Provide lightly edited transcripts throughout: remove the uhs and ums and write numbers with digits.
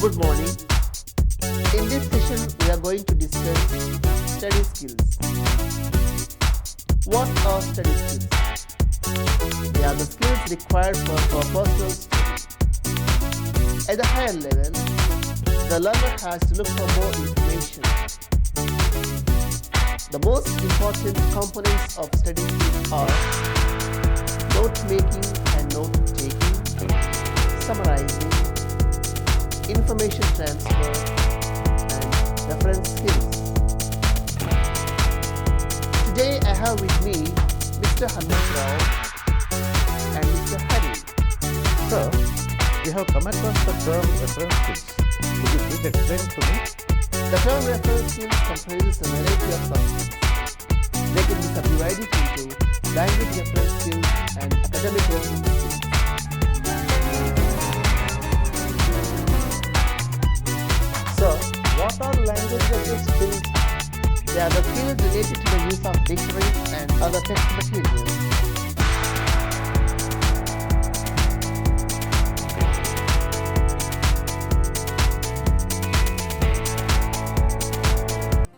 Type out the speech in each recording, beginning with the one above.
Good morning. In this session, we are going to discuss study skills. What are study skills? They are the skills required for personal study. At the higher level, the learner has to look for more information. The most important components of study skills are note making and note taking, summarizing, information transfer, and reference skills. Today I have with me Mr. Hanmasrao and Mr. Hari. Sir, we have come across the term reference skills. Could you please explain it to me? The term reference skills comprises a variety of subjects. They can be subdivided into language reference skills and academic reference skills. Sir, what are language reference skills? They are the skills related to the use of dictionaries and other text materials.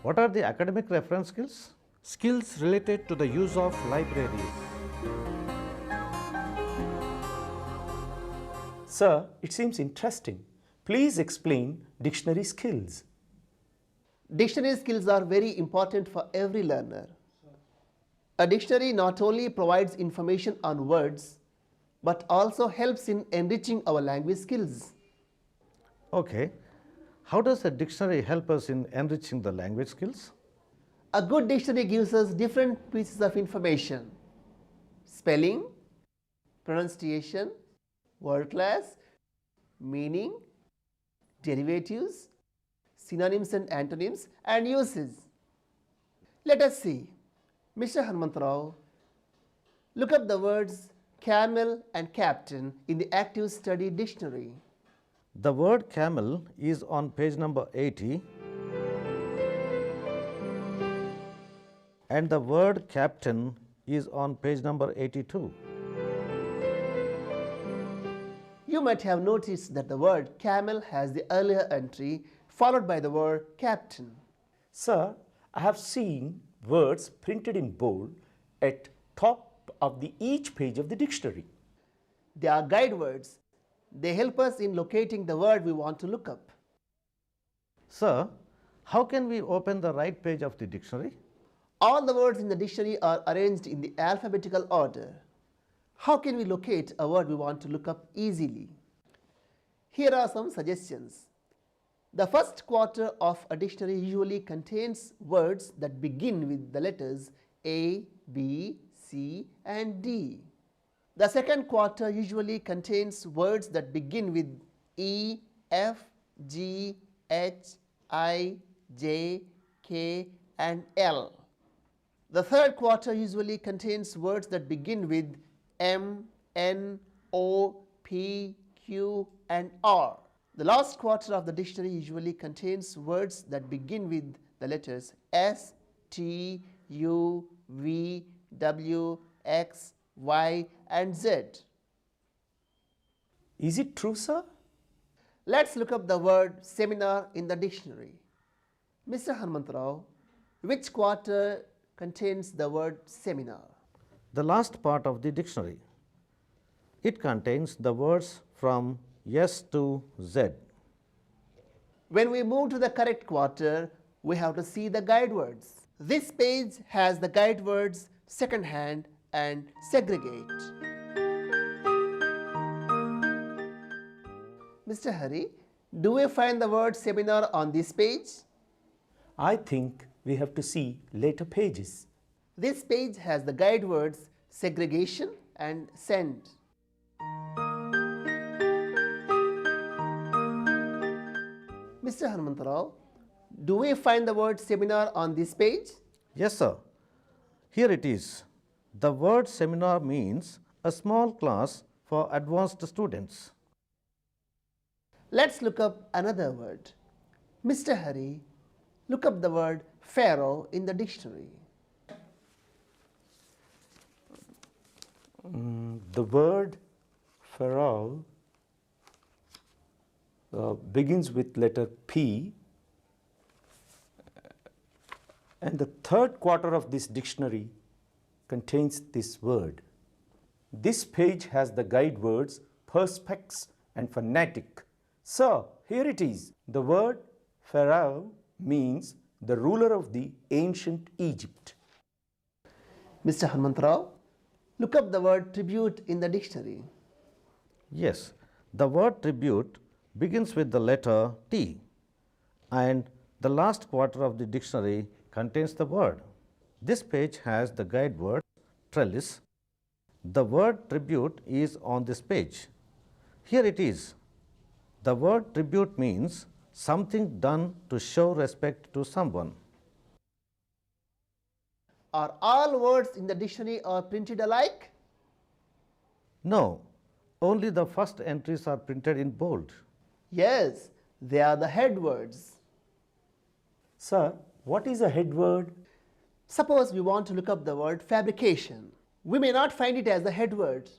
What are the academic reference skills? Skills related to the use of libraries. Sir, it seems interesting. Please explain dictionary skills. Dictionary skills are very important for every learner. A dictionary not only provides information on words, but also helps in enriching our language skills. Okay. How does a dictionary help us in enriching the language skills? A good dictionary gives us different pieces of information: spelling, pronunciation, word class, meaning, derivatives, synonyms and antonyms, and uses. Let us see. Mr. Hanmantrao, look up the words camel and captain in the active study dictionary. The word camel is on page number 80 and the word captain is on page number 82. You might have noticed that the word camel has the earlier entry followed by the word captain. Sir, I have seen words printed in bold at top of each page of the dictionary. They are guide words. They help us in locating the word we want to look up. Sir, how can we open the right page of the dictionary? All the words in the dictionary are arranged in the alphabetical order. How can we locate a word we want to look up easily? Here are some suggestions. The first quarter of a dictionary usually contains words that begin with the letters A, B, C, and D. The second quarter usually contains words that begin with E, F, G, H, I, J, K, and L. The third quarter usually contains words that begin with M, N, O, P, Q, and R. The last quarter of the dictionary usually contains words that begin with the letters S, T, U, V, W, X, Y, and Z. Is it true, sir? Let's look up the word seminar in the dictionary. Mr. Hanmantrao, which quarter contains the word seminar? The last part of the dictionary. It contains the words from S to Z. When we move to the correct quarter, we have to see the guide words. This page has the guide words second hand and segregate. Mr. Hari, do we find the word seminar on this page? I think we have to see later pages. This page has the guide words segregation and send. Mr. Hanmantrao, do we find the word seminar on this page? Yes, sir. Here it is. The word seminar means a small class for advanced students. Let's look up another word. Mr. Hari, look up the word pharaoh in the dictionary. The word pharaoh begins with letter P, and the third quarter of this dictionary contains this word. This page has the guide words perspex and fanatic. So, here it is. The word Pharaoh means the ruler of the ancient Egypt. Mr. Hanumantrao, look up the word tribute in the dictionary. Yes, the word tribute begins with the letter T, and the last quarter of the dictionary contains the word. This page has the guide word trellis. The word tribute is on this page. Here it is. The word tribute means something done to show respect to someone. Are all words in the dictionary are printed alike? No, only the first entries are printed in bold. Yes, they are the head words. Sir, what is a head word? Suppose we want to look up the word fabrication. We may not find it as a head word.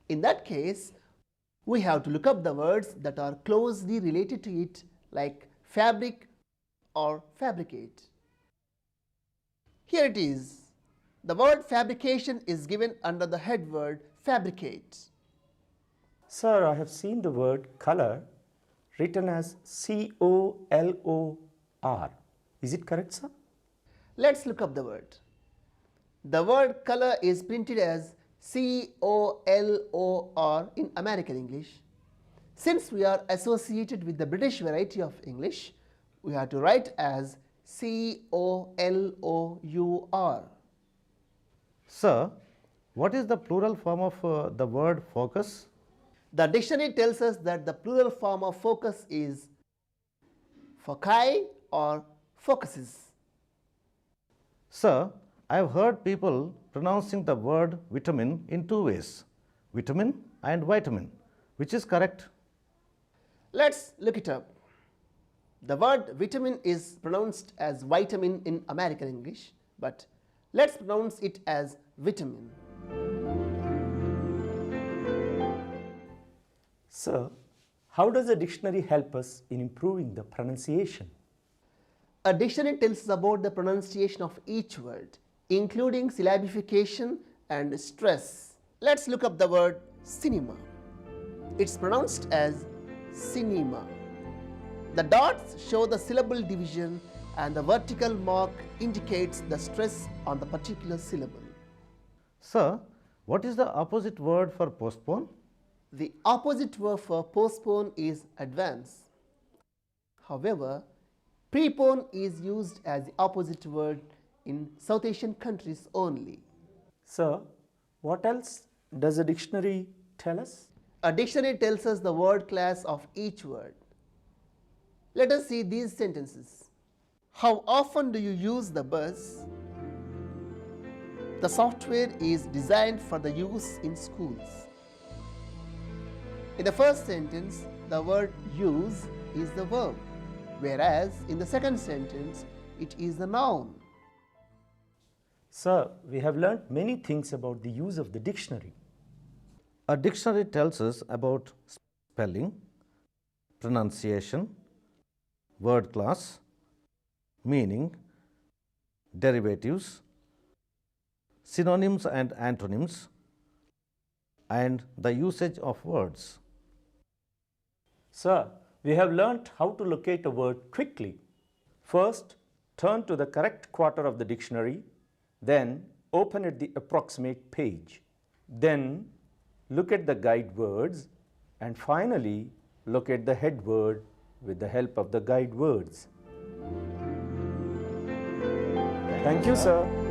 In that case, we have to look up the words that are closely related to it, like fabric or fabricate. Here it is. The word fabrication is given under the head word fabricate. Sir, I have seen the word color written as C-O-L-O-R. Is it correct, sir? Let's look up the word. The word color is printed as C-O-L-O-R in American English. Since we are associated with the British variety of English, we have to write as C-O-L-O-U-R. Sir, what is the plural form of the word focus? The dictionary tells us that the plural form of focus is foci or focuses. Sir, I have heard people pronouncing the word vitamin in two ways, vitamin and vitamin. Which is correct? Let's look it up. The word vitamin is pronounced as vitamin in American English, but let's pronounce it as vitamin. Sir, how does a dictionary help us in improving the pronunciation? A dictionary tells us about the pronunciation of each word, including syllabification and stress. Let's look up the word cinema. It's pronounced as cinema. The dots show the syllable division and the vertical mark indicates the stress on the particular syllable. Sir, what is the opposite word for postpone? The opposite word for postpone is advance. However, prepone is used as the opposite word in South Asian countries only. Sir, what else does a dictionary tell us? A dictionary tells us the word class of each word. Let us see these sentences. How often do you use the bus? The software is designed for the use in schools. In the first sentence, the word use is the verb, whereas in the second sentence, it is the noun. Sir, we have learnt many things about the use of the dictionary. A dictionary tells us about spelling, pronunciation, word class, meaning, derivatives, synonyms and antonyms, and the usage of words. Sir, we have learnt how to locate a word quickly. First, turn to the correct quarter of the dictionary, then open at the approximate page. Then look at the guide words and finally locate the head word with the help of the guide words. Thank you, sir.